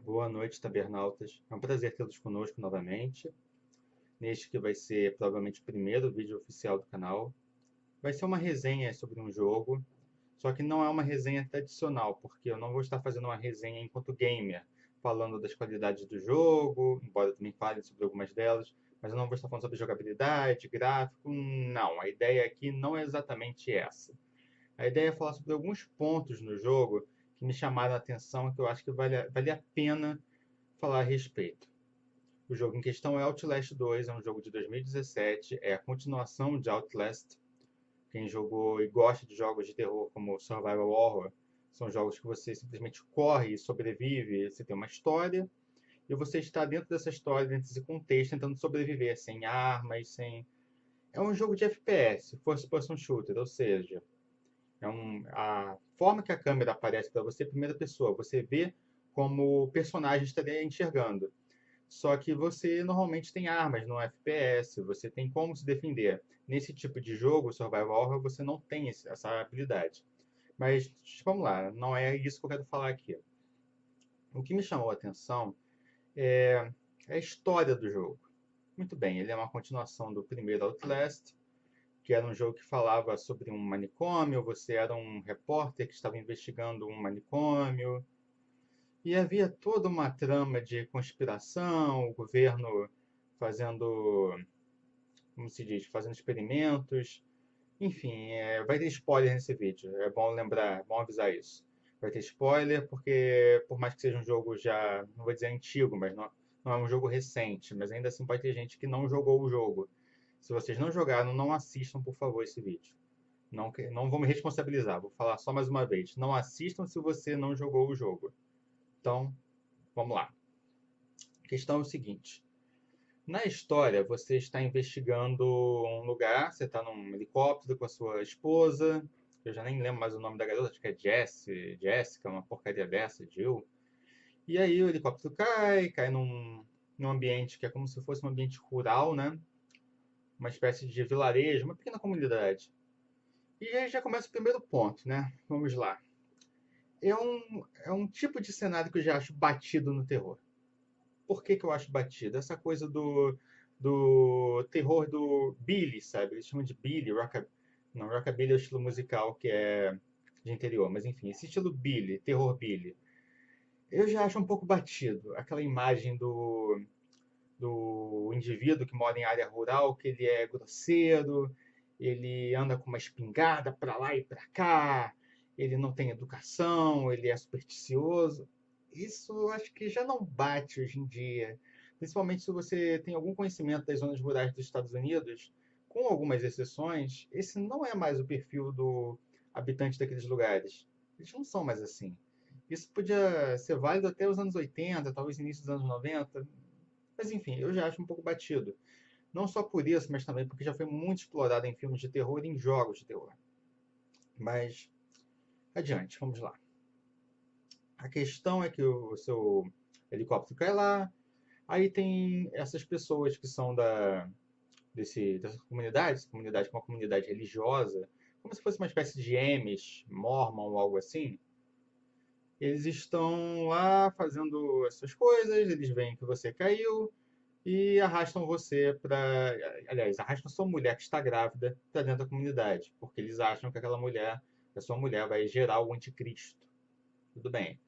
Boa noite, tabernautas. É um prazer tê-los conosco novamente, neste que vai ser provavelmente o primeiro vídeo oficial do canal. Vai ser uma resenha sobre um jogo, só que não é uma resenha tradicional, porque eu não vou estar fazendo uma resenha enquanto gamer, falando das qualidades do jogo, embora eu também fale sobre algumas delas, mas eu não vou estar falando sobre jogabilidade, gráfico, não. A ideia aqui não é exatamente essa. A ideia é falar sobre alguns pontos no jogo que me chamaram a atenção, que eu acho que vale a pena falar a respeito. O jogo em questão é Outlast 2, é um jogo de 2017, é a continuação de Outlast. Quem jogou e gosta de jogos de terror como Survival Horror, são jogos que você simplesmente corre e sobrevive, você tem uma história, e você está dentro dessa história, dentro desse contexto, tentando sobreviver, sem armas, sem... É um jogo de FPS, First Person Shooter, ou seja, a forma que a câmera aparece para você, primeira pessoa, você vê como o personagem estaria enxergando. Só que você normalmente tem armas no FPS, você tem como se defender. Nesse tipo de jogo, Survival Horror, você não tem essa habilidade. Mas vamos lá, não é isso que eu quero falar aqui. O que me chamou a atenção é a história do jogo. Muito bem, ele é uma continuação do primeiro Outlast, que era um jogo que falava sobre um manicômio, você era um repórter que estava investigando um manicômio, e havia toda uma trama de conspiração, o governo fazendo, como se diz, fazendo experimentos. Enfim, vai ter spoiler nesse vídeo. É bom lembrar, é bom avisar isso. Vai ter spoiler porque, por mais que seja um jogo já, não vou dizer antigo, mas não é um jogo recente, mas ainda assim pode ter gente que não jogou o jogo. Se vocês não jogaram, não assistam, por favor, esse vídeo. Não vou me responsabilizar, vou falar só mais uma vez. Não assistam se você não jogou o jogo. Então, vamos lá. A questão é o seguinte: na história, você está investigando um lugar, você está num helicóptero com a sua esposa, eu já nem lembro mais o nome da garota, acho que é Jessica, uma porcaria dessa, Jill. E aí o helicóptero cai num ambiente que é como se fosse um ambiente rural, né? Uma espécie de vilarejo, uma pequena comunidade. E aí já começa o primeiro ponto, né? Vamos lá. É um tipo de cenário que eu já acho batido no terror. Por que eu acho batido? Essa coisa do terror do Billy, sabe? Eles chamam de Billy, não, Rockabilly é o estilo musical que é de interior, mas enfim, esse estilo Billy, terror Billy, eu já acho um pouco batido. Aquela imagem do indivíduo que mora em área rural, que ele é grosseiro, ele anda com uma espingarda para lá e para cá, ele não tem educação, ele é supersticioso. Isso eu acho que já não bate hoje em dia. Principalmente se você tem algum conhecimento das zonas rurais dos Estados Unidos, com algumas exceções, esse não é mais o perfil do habitante daqueles lugares. Eles não são mais assim. Isso podia ser válido até os anos 80, talvez início dos anos 90, mas enfim, eu já acho um pouco batido. Não só por isso, mas também porque já foi muito explorado em filmes de terror e em jogos de terror. Mas, adiante, vamos lá. A questão é que o seu helicóptero cai lá, aí tem essas pessoas que são dessa comunidade, essa comunidade que é uma comunidade religiosa, como se fosse uma espécie de Amish, Mormon ou algo assim. Eles estão lá fazendo essas coisas, eles veem que você caiu, e arrastam você para. Aliás, arrastam sua mulher que está grávida para dentro da comunidade, porque eles acham que aquela mulher, a sua mulher, vai gerar o anticristo. Tudo bem.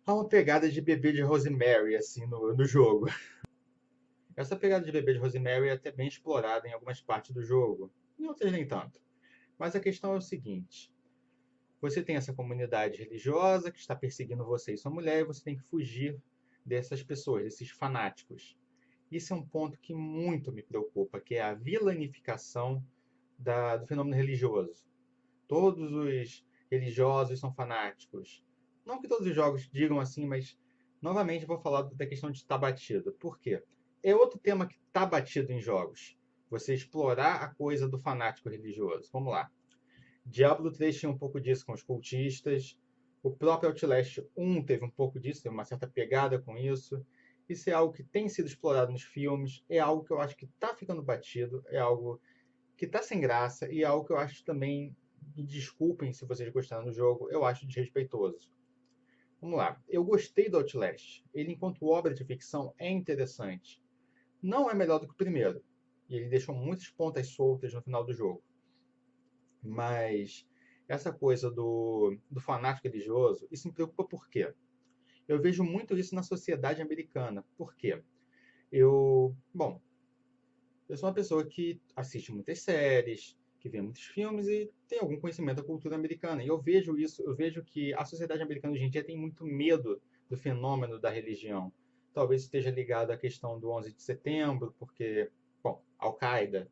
Há uma pegada de bebê de Rosemary, assim, no jogo. Essa pegada de bebê de Rosemary é até bem explorada em algumas partes do jogo, em outras nem tanto. Mas a questão é o seguinte: você tem essa comunidade religiosa que está perseguindo você e sua mulher, e você tem que fugir dessas pessoas, desses fanáticos. Isso é um ponto que muito me preocupa, que é a vilanificação do fenômeno religioso. Todos os religiosos são fanáticos. Não que todos os jogos digam assim, mas novamente vou falar da questão de estar batido. Por quê? É outro tema que está batido em jogos. Você explorar a coisa do fanático religioso. Vamos lá. Diablo 3 tinha um pouco disso com os cultistas. O próprio Outlast 1 teve um pouco disso, teve uma certa pegada com isso. Isso é algo que tem sido explorado nos filmes, é algo que eu acho que está ficando batido, é algo que está sem graça e é algo que eu acho também, me desculpem se vocês gostaram do jogo, eu acho desrespeitoso. Vamos lá. Eu gostei do Outlast. Ele, enquanto obra de ficção, é interessante. Não é melhor do que o primeiro. E ele deixou muitas pontas soltas no final do jogo. Mas essa coisa do fanático religioso, isso me preocupa por quê? Eu vejo muito isso na sociedade americana. Por quê? Bom, eu sou uma pessoa que assiste muitas séries, que vê muitos filmes e tem algum conhecimento da cultura americana. E eu vejo isso, eu vejo que a sociedade americana hoje em dia tem muito medo do fenômeno da religião. Talvez esteja ligado à questão do 11 de setembro, porque, bom, Al-Qaeda.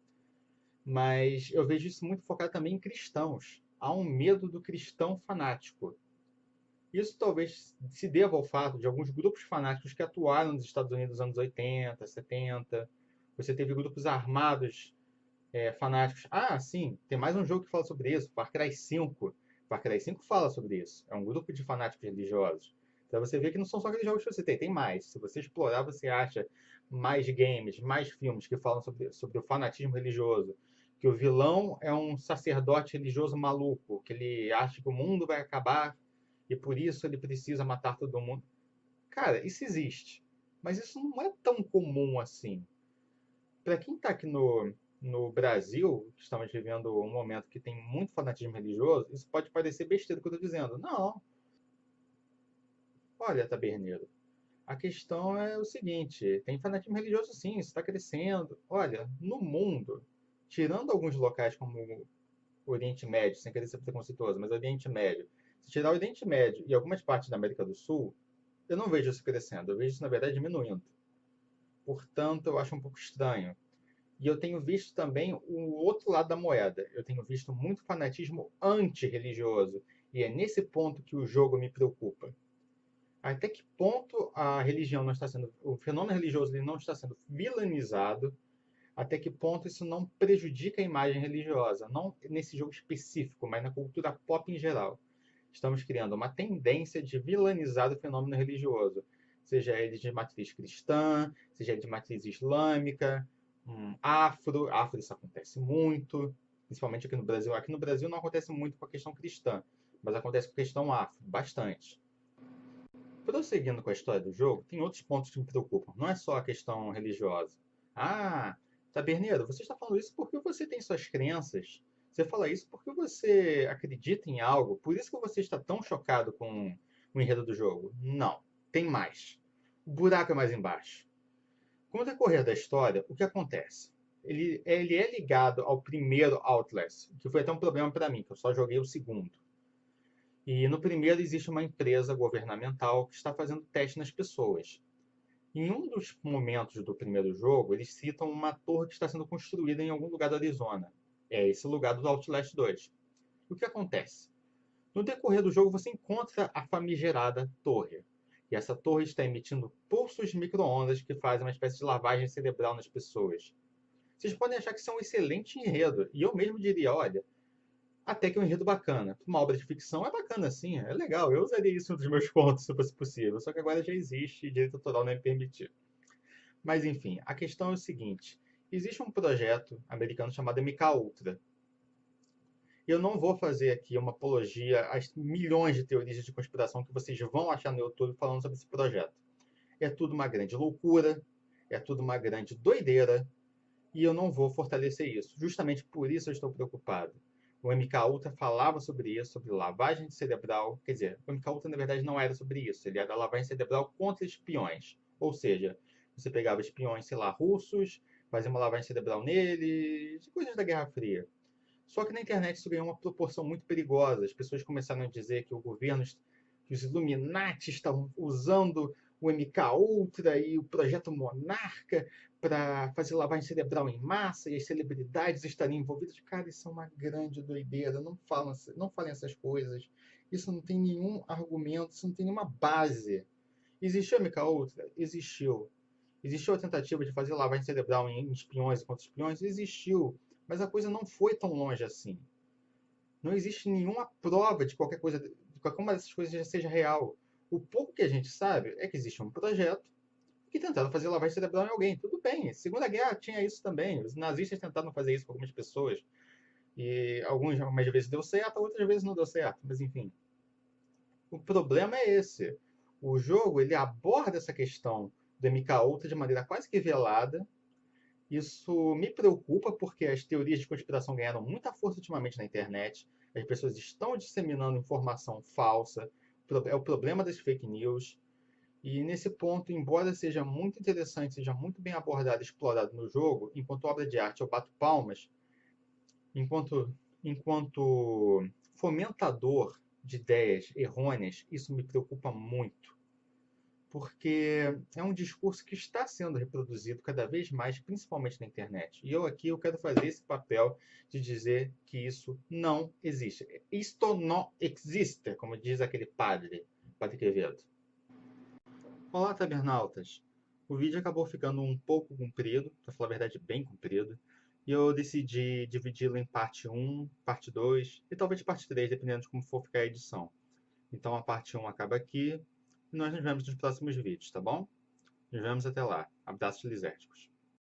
Mas eu vejo isso muito focado também em cristãos. Há um medo do cristão fanático. Isso talvez se deva ao fato de alguns grupos fanáticos que atuaram nos Estados Unidos nos anos 80, 70. Você teve grupos armados fanáticos. Ah, sim, tem mais um jogo que fala sobre isso, Far Cry 5. Far Cry 5 fala sobre isso. É um grupo de fanáticos religiosos. Então você vê que não são só aqueles jogos que você tem, tem mais. Se você explorar, você acha mais games, mais filmes que falam sobre o fanatismo religioso. Que o vilão é um sacerdote religioso maluco, que ele acha que o mundo vai acabar e por isso ele precisa matar todo mundo. Cara, isso existe. Mas isso não é tão comum assim. Para quem está aqui no Brasil, que estamos vivendo um momento que tem muito fanatismo religioso, isso pode parecer besteira o que eu estou dizendo. Não, olha, Taberneiro, a questão é o seguinte: tem fanatismo religioso sim, isso está crescendo. Olha, no mundo, tirando alguns locais como o Oriente Médio, sem querer ser preconceituoso, mas o Oriente Médio, se tirar o Oriente Médio e algumas partes da América do Sul, eu não vejo isso crescendo, eu vejo isso, na verdade, diminuindo. Portanto, eu acho um pouco estranho. E eu tenho visto também o outro lado da moeda. Eu tenho visto muito fanatismo antirreligioso. E é nesse ponto que o jogo me preocupa. Até que ponto a religião não está sendo, o fenômeno religioso ele não está sendo vilanizado? Até que ponto isso não prejudica a imagem religiosa? Não nesse jogo específico, mas na cultura pop em geral. Estamos criando uma tendência de vilanizar o fenômeno religioso, seja ele de matriz cristã, seja ele de matriz islâmica, afro isso acontece muito, principalmente aqui no Brasil. Aqui no Brasil não acontece muito com a questão cristã, mas acontece com a questão afro, bastante. Prosseguindo com a história do jogo, tem outros pontos que me preocupam. Não é só a questão religiosa. Ah, Taberneiro, você está falando isso porque você tem suas crenças. Você fala isso porque você acredita em algo. Por isso que você está tão chocado com o enredo do jogo. Não, tem mais. O buraco é mais embaixo. Com o decorrer da história, o que acontece? Ele é ligado ao primeiro Outlast, que foi até um problema para mim, que eu só joguei o segundo. E no primeiro existe uma empresa governamental que está fazendo teste nas pessoas. Em um dos momentos do primeiro jogo, eles citam uma torre que está sendo construída em algum lugar do Arizona. É esse lugar do Outlast 2. O que acontece? No decorrer do jogo, você encontra a famigerada torre. E essa torre está emitindo pulsos de micro-ondas que fazem uma espécie de lavagem cerebral nas pessoas. Vocês podem achar que isso é um excelente enredo. E eu mesmo diria, olha, até que é um enredo bacana. Uma obra de ficção é bacana sim, é legal. Eu usaria isso nos meus contos se fosse possível. Só que agora já existe e direito autoral não é permitido. Mas enfim, a questão é o seguinte. Existe um projeto americano chamado MKUltra. Eu não vou fazer aqui uma apologia às milhões de teorias de conspiração que vocês vão achar no YouTube falando sobre esse projeto. É tudo uma grande loucura, é tudo uma grande doideira, e eu não vou fortalecer isso. Justamente por isso eu estou preocupado. O MKUltra falava sobre isso, sobre lavagem cerebral. Quer dizer, o MKUltra na verdade não era sobre isso. Ele era lavagem cerebral contra espiões. Ou seja, você pegava espiões, sei lá, russos, fazia uma lavagem cerebral neles, coisas da Guerra Fria. Só que na internet isso ganhou uma proporção muito perigosa. As pessoas começaram a dizer que o governo, que os Illuminati estavam usando o MKUltra e o projeto Monarca para fazer lavagem cerebral em massa e as celebridades estariam envolvidas. Cara, isso é uma grande doideira. Não falem essas coisas. Isso não tem nenhum argumento, isso não tem nenhuma base. Existiu a MKUltra? Existiu. Existiu a tentativa de fazer lavagem cerebral em espiões e contra espiões? Existiu. Mas a coisa não foi tão longe assim. Não existe nenhuma prova de qualquer coisa, de qualquer uma dessas coisas já seja real. O pouco que a gente sabe é que existe um projeto que tentaram fazer lavagem cerebral em alguém. Tudo bem. Segunda Guerra tinha isso também. Os nazistas tentaram fazer isso com algumas pessoas. E algumas vezes deu certo, outras vezes não deu certo. Mas enfim. O problema é esse. O jogo ele aborda essa questão do MKUltra de maneira quase que velada. Isso me preocupa porque as teorias de conspiração ganharam muita força ultimamente na internet. As pessoas estão disseminando informação falsa. É o problema das fake news. E nesse ponto, embora seja muito interessante, seja muito bem abordado e explorado no jogo, enquanto obra de arte eu bato palmas, enquanto fomentador de ideias errôneas, isso me preocupa muito, porque é um discurso que está sendo reproduzido cada vez mais, principalmente na internet. E eu quero fazer esse papel de dizer que isso não existe. Isto não existe, como diz aquele Padre Quevedo. Olá, tabernautas! O vídeo acabou ficando um pouco comprido, para falar a verdade, bem comprido, e eu decidi dividi-lo em parte 1, parte 2 e talvez parte 3, dependendo de como for ficar a edição. Então a parte 1 acaba aqui e nós nos vemos nos próximos vídeos, tá bom? Nos vemos até lá. Abraços lisérgicos.